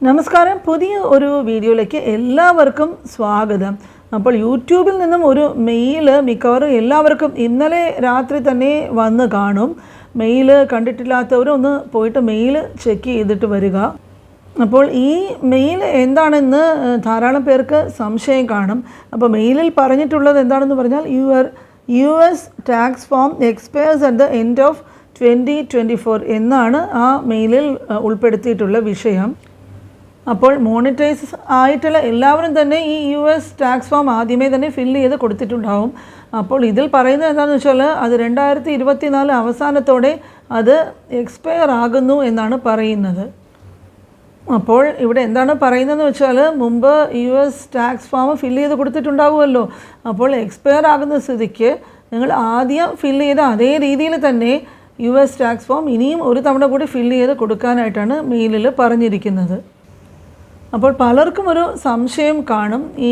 നമസ്കാരം. പുതിയ ഒരു വീഡിയോയിലേക്ക് എല്ലാവർക്കും സ്വാഗതം. അപ്പോൾ യൂട്യൂബിൽ നിന്നും ഒരു മെയിൽ മിക്കവാറും എല്ലാവർക്കും ഇന്നലെ രാത്രി തന്നെ വന്ന് കാണും. മെയിൽ കണ്ടിട്ടില്ലാത്തവരൊന്ന് പോയിട്ട് മെയിൽ ചെക്ക് ചെയ്തിട്ട് വരിക. അപ്പോൾ ഈ മെയിൽ എന്താണെന്ന് ധാരാളം പേർക്ക് സംശയം കാണും. അപ്പോൾ മെയിലിൽ പറഞ്ഞിട്ടുള്ളത് എന്താണെന്ന് പറഞ്ഞാൽ US tax form expires at the end of 2024 എന്നാണ് ആ മെയിലിൽ ഉൾപ്പെടുത്തിയിട്ടുള്ള വിഷയം. അപ്പോൾ മോണിറ്റൈസ് ആയിട്ടുള്ള എല്ലാവരും തന്നെ ഈ US ടാക്സ് ഫോം ആദ്യമേ തന്നെ ഫില്ല് ചെയ്ത് കൊടുത്തിട്ടുണ്ടാവും. അപ്പോൾ ഇതിൽ പറയുന്നത് എന്താണെന്ന് വെച്ചാൽ അത് 2024 അവസാനത്തോടെ അത് എക്സ്പയർ ആകുന്നു എന്നാണ് പറയുന്നത്. അപ്പോൾ ഇവിടെ എന്താണ് പറയുന്നതെന്ന് വെച്ചാൽ മുമ്പ് US ടാക്സ് ഫോം ഫില്ല് ചെയ്ത് കൊടുത്തിട്ടുണ്ടാവുമല്ലോ. അപ്പോൾ എക്സ്പയർ ആകുന്ന സ്ഥിതിക്ക് നിങ്ങൾ ആദ്യം ഫില്ല് ചെയ്ത അതേ രീതിയിൽ തന്നെ US ടാക്സ് ഫോം ഇനിയും ഒരു തവണ കൂടി ഫില്ല് ചെയ്ത് കൊടുക്കാനായിട്ടാണ് മെയിലിൽ പറഞ്ഞിരിക്കുന്നത്. അപ്പോൾ പലർക്കും ഒരു സംശയം കാണും, ഈ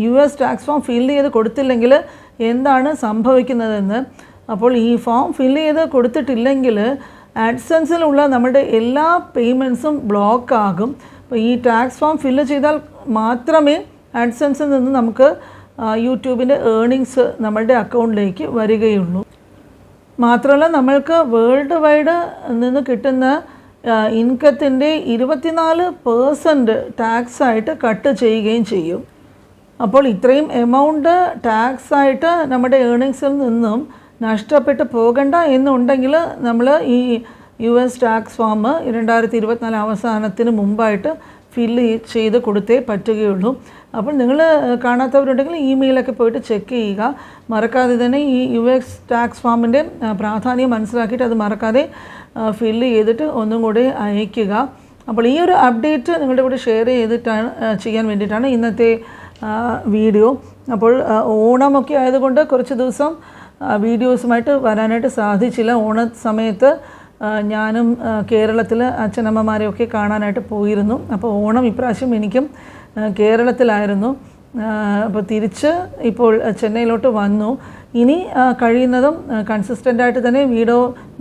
US ടാക്സ് ഫോം ഫില്ല് ചെയ്ത് കൊടുത്തില്ലെങ്കിൽ എന്താണ് സംഭവിക്കുന്നതെന്ന്. അപ്പോൾ ഈ ഫോം ഫില്ല് ചെയ്ത് കൊടുത്തിട്ടില്ലെങ്കിൽ ആഡ്സെൻസിലുള്ള നമ്മുടെ എല്ലാ പേയ്മെൻറ്റ്സും ബ്ലോക്ക് ആകും. അപ്പോൾ ഈ ടാക്സ് ഫോം ഫില്ല് ചെയ്താൽ മാത്രമേ ആഡ്സെൻസിൽ നിന്ന് നമുക്ക് യൂട്യൂബിൻ്റെ ഏർണിങ്സ് നമ്മളുടെ അക്കൗണ്ടിലേക്ക് വരികയുള്ളൂ. മാത്രമല്ല നമ്മൾക്ക് വേൾഡ് വൈഡ് നിന്ന് കിട്ടുന്ന ഇൻകത്തിൻ്റെ 24% ടാക്സായിട്ട് കട്ട് ചെയ്യുകയും ചെയ്യും. അപ്പോൾ ഇത്രയും എമൗണ്ട് ടാക്സായിട്ട് നമ്മുടെ ഏർണിങ്സിൽ നിന്നും നഷ്ടപ്പെട്ട് പോകണ്ട എന്നുണ്ടെങ്കിൽ നമ്മൾ ഈ US ടാക്സ് ഫോം 2024 അവസാനത്തിന് മുമ്പായിട്ട് ഫില്ല് ചെയ്ത് കൊടുത്തേ പറ്റുകയുള്ളൂ. അപ്പോൾ നിങ്ങൾ കാണാത്തവരുണ്ടെങ്കിൽ ഇമെയിലൊക്കെ പോയിട്ട് ചെക്ക് ചെയ്യുക. മറക്കാതെ തന്നെ ഈ US ടാക്സ് ഫോമിൻ്റെ പ്രാധാന്യം മനസ്സിലാക്കിയിട്ട് അത് മറക്കാതെ ഫില്ല് ചെയ്തിട്ട് ഒന്നും കൂടി അയയ്ക്കുക. അപ്പോൾ ഈ ഒരു അപ്ഡേറ്റ് നിങ്ങളുടെ കൂടെ ഷെയർ ചെയ്യാൻ വേണ്ടിയിട്ടാണ് ഇന്നത്തെ വീഡിയോ. അപ്പോൾ ഓണമൊക്കെ ആയതുകൊണ്ട് കുറച്ച് ദിവസം വീഡിയോസുമായിട്ട് വരാനായിട്ട് സാധിച്ചില്ല. ഓണ സമയത്ത് ഞാനും കേരളത്തിൽ അച്ഛനമ്മമാരെയൊക്കെ കാണാനായിട്ട് പോയിരുന്നു. അപ്പോൾ ഓണം ഇപ്രാവശ്യം എനിക്കും കേരളത്തിലായിരുന്നു. അപ്പോൾ തിരിച്ച് ഇപ്പോൾ ചെന്നൈയിലോട്ട് വന്നു. ഇനി കഴിയുന്നതും കൺസിസ്റ്റൻ്റായിട്ട് തന്നെ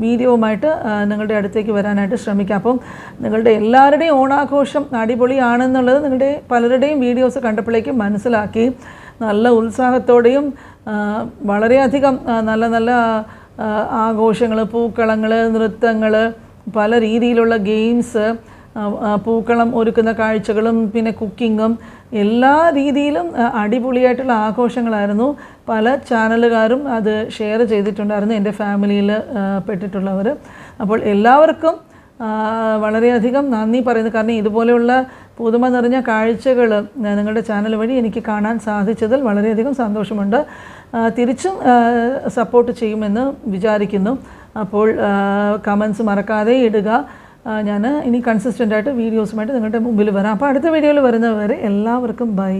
വീഡിയോവുമായിട്ട് നിങ്ങളുടെ അടുത്തേക്ക് വരാനായിട്ട് ശ്രമിക്കാം. അപ്പം നിങ്ങളുടെ എല്ലാവരുടെയും ഓണാഘോഷം അടിപൊളിയാണെന്നുള്ളത് നിങ്ങളുടെ പലരുടെയും വീഡിയോസ് കണ്ടപ്പോഴേക്കും മനസ്സിലാക്കി. നല്ല ഉത്സാഹത്തോടെയും വളരെയധികം നല്ല നല്ല ആഘോഷങ്ങൾ, പൂക്കളങ്ങൾ, നൃത്തങ്ങൾ, പല രീതിയിലുള്ള ഗെയിംസ്, പൂക്കളം ഒരുക്കുന്ന കാഴ്ചകളും പിന്നെ കുക്കിങ്ങും എല്ലാ രീതിയിലും അടിപൊളിയായിട്ടുള്ള ആഘോഷങ്ങളായിരുന്നു. പല ചാനലുകാരും അത് ഷെയർ ചെയ്തിട്ടുണ്ടായിരുന്നു, എൻ്റെ ഫാമിലിയിൽ പെട്ടിട്ടുള്ളവർ. അപ്പോൾ എല്ലാവർക്കും വളരെയധികം നന്ദി പറയുന്നു. കാരണം ഇതുപോലെയുള്ള പുതുമ നിറഞ്ഞ കാഴ്ചകൾ നിങ്ങളുടെ ചാനൽ വഴി എനിക്ക് കാണാൻ സാധിച്ചതിൽ വളരെയധികം സന്തോഷമുണ്ട്. തിരിച്ചും സപ്പോർട്ട് ചെയ്യുമെന്ന് വിചാരിക്കുന്നു. അപ്പോൾ കമൻസ് മറക്കാതെ ഇടുക. ഞാൻ ഇനി കൺസിസ്റ്റൻ്റായിട്ട് വീഡിയോസുമായിട്ട് നിങ്ങളുടെ മുമ്പിൽ വരാം. അപ്പോൾ അടുത്ത വീഡിയോയിൽ വരുന്നവരെ എല്ലാവർക്കും ബൈ.